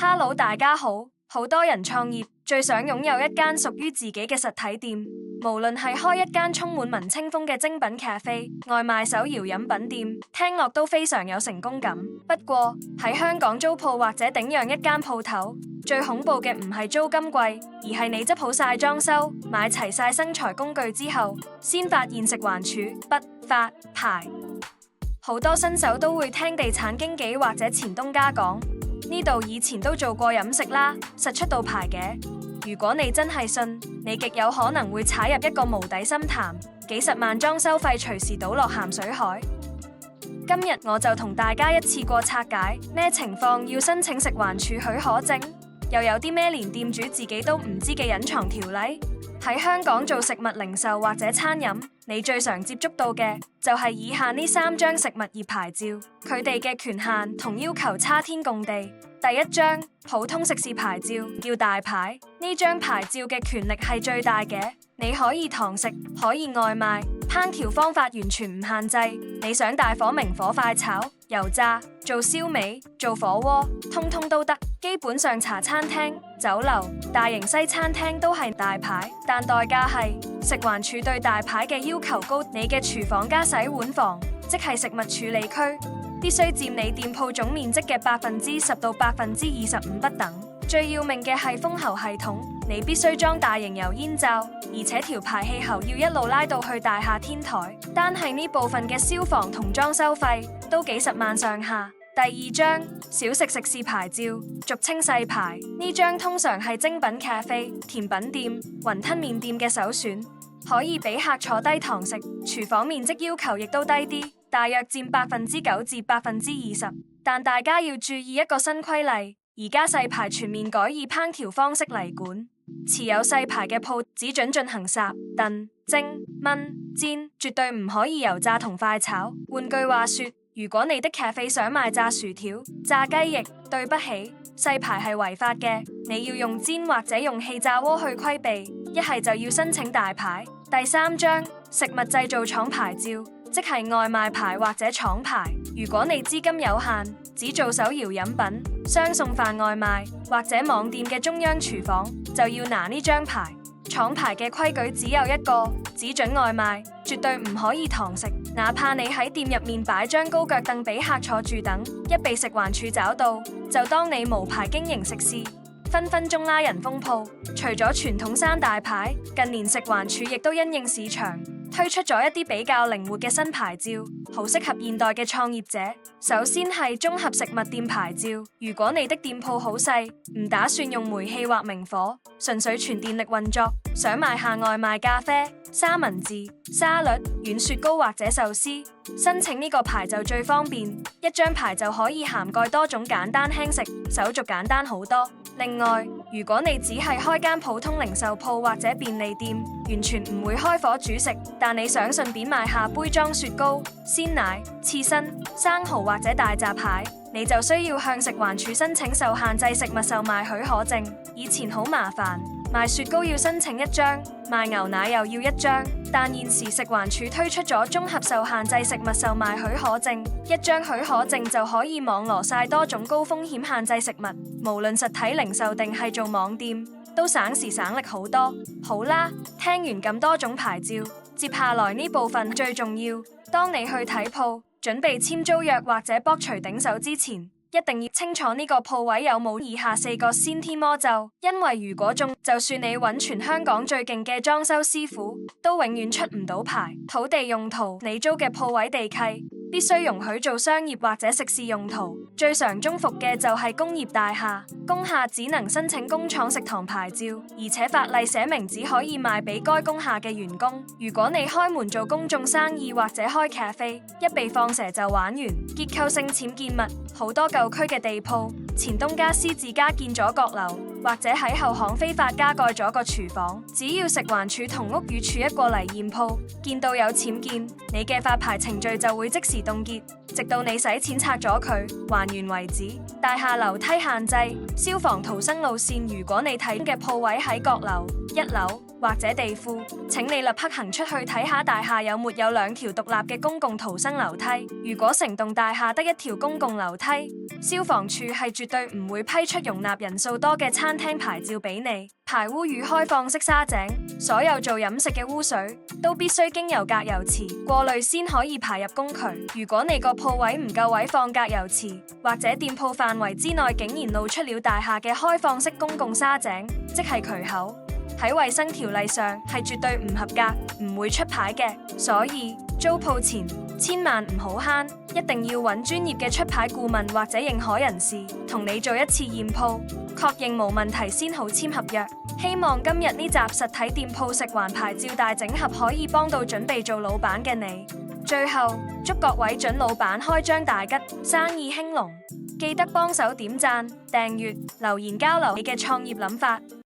Hello，大家好。好多人創業最想擁有一間屬於自己嘅實體店，無論係開一間充滿文青風嘅精品咖啡、外賣手搖飲品店，聽落都非常有成功感。不過喺香港租鋪或者頂讓一間鋪頭，最恐怖嘅唔係租金貴，而係你執好晒裝修、買齊晒生財工具之後，先發現食環署不發牌。好多新手都會聽地產經紀或者前東家講，呢度以前都做過飲食啦，實出到牌嘅。如果你真係信，你極有可能會踩入一個無底深潭，幾十萬裝修費隨時倒落鹹水海。今日我就同大家一次過拆解咩情況要申請食環署許可證，又有啲咩連店主自己都唔知嘅隱藏條例。喺香港做食物零售或者餐飲，你最常接觸到嘅就係以下呢3張食物業牌照，佢哋嘅權限同要求差天共地。第一張普通食肆牌照叫大牌，呢張牌照嘅權力係最大嘅，你可以堂食，可以外賣，烹調方法完全唔限制，你想大火明火快炒、油炸、做燒味、做火鍋，通通都得。基本上茶餐廳、酒樓、大型西餐廳都係大牌，但代價係食環署對大牌嘅要求高，你嘅廚房加洗碗房，即係食物處理區，必須佔你店鋪總面積嘅10%到25%不等。最要命嘅係封喉系統，你必須裝大型油煙罩，而且條排氣喉要一路拉到去大廈天台，單係呢部分嘅消防同裝修費都幾十萬上下。第二張小食食肆牌照，俗稱細牌，呢張通常係精品咖啡、甜品店、雲吞麵店嘅首選，可以俾客坐低堂食，廚房面積要求亦都低啲，大約佔9%至20%。但大家要注意一個新規例，而家細牌全面改以烹調方式嚟管，持有細牌嘅鋪只准進行烚、燉、蒸、燜、煎，絕對唔可以油炸同快炒。換句話說，如果你的咖啡想賣炸薯條、炸雞翼，對不起，細牌係違法嘅，你要用煎或者用氣炸鍋去規避，一係就要申請大牌。第三張食物製造廠牌照，即係外賣牌或者廠牌。如果你資金有限，只做手搖飲品、雙送飯外賣或者網店嘅中央廚房，就要拿呢張牌。廠牌嘅規矩只有一個，只准外賣，絕對唔可以堂食。哪怕你喺店入面擺張高腳凳俾客坐住等，一被食環署找到，就當你無牌經營食肆，分分鐘拉人封鋪。除咗傳統3大牌，近年食環署亦都因應市場，推出咗一啲比較靈活嘅新牌照，好適合現代嘅創業者。首先係綜合食物店牌照，如果你的店鋪好細，唔打算用煤氣或明火，純粹全電力運作，想賣下外賣咖啡、三文治、沙律、軟雪糕或者壽司，申請呢個牌就最方便，一張牌就可以涵蓋多種簡單輕食，手續簡單好多。另外，如果你只係開間普通零售鋪或者便利店，完全唔會開火煮食，但你想順便賣下杯裝雪糕、鮮奶、刺身、生蠔或者大閘蟹，你就需要向食環署申請受限制食物售賣許可證。以前好麻煩，賣雪糕要申請1張，賣牛奶又要1張，但現時食環署推出咗綜合受限制食物售賣許可證，1張許可證就可以網羅晒多種高風險限制食物，無論實體零售定係做網店，都省時省力好多。好啦，聽完咁多種牌照，接下來呢部分最重要，當你去睇鋪，準備簽租約或者剝除頂手之前，一定要清楚呢個鋪位有冇以下4個先天魔咒，因為如果中，就算你揾全香港最勁嘅裝修師傅，都永遠出唔到牌。土地用途，你租嘅鋪位地契必須容許做商業或者食肆用途，最常中伏嘅就係工業大廈，工廈只能申請工廠食堂牌照，而且法例寫明只可以賣俾該工廈嘅員工。如果你開門做公眾生意或者開咖啡，一被放蛇就玩完。結構性僭建物，好多舊區嘅地鋪，前東家私自加建咗閣樓，或者喺後巷非法加蓋咗個廚房，只要食環署同屋宇署一過嚟驗鋪，見到有僭建，你嘅發牌程序就會即時凍結，直到你使錢拆咗佢還原為止。大廈樓梯限制、消防逃生路線，如果你睇嘅鋪位喺閣樓、1樓或者地庫，請你立刻行出去睇下大廈有沒有2條獨立嘅公共逃生樓梯。如果成棟大廈得1條公共樓梯，消防處係絕對唔會批出容納人數多嘅餐廳牌照俾你。排污與開放式沙井，所有做飲食嘅污水都必須經由隔油池過濾先可以排入公渠。如果你個鋪位唔夠位放隔油池，或者店鋪範圍之內竟然露出了大廈嘅開放式公共沙井，即係渠口，喺衛生條例上係絕對唔合格，唔會出牌嘅。所以租鋪前千萬唔好慳，一定要揾專業嘅出牌顧問或者認可人士同你做一次驗鋪，確認無問題先好簽合約。希望今日呢集實體店鋪食環牌照大整合可以幫到準備做老闆嘅你。最後祝各位準老闆開張大吉，生意興隆。記得幫手點讚、訂閱、留言交流你嘅創業諗法。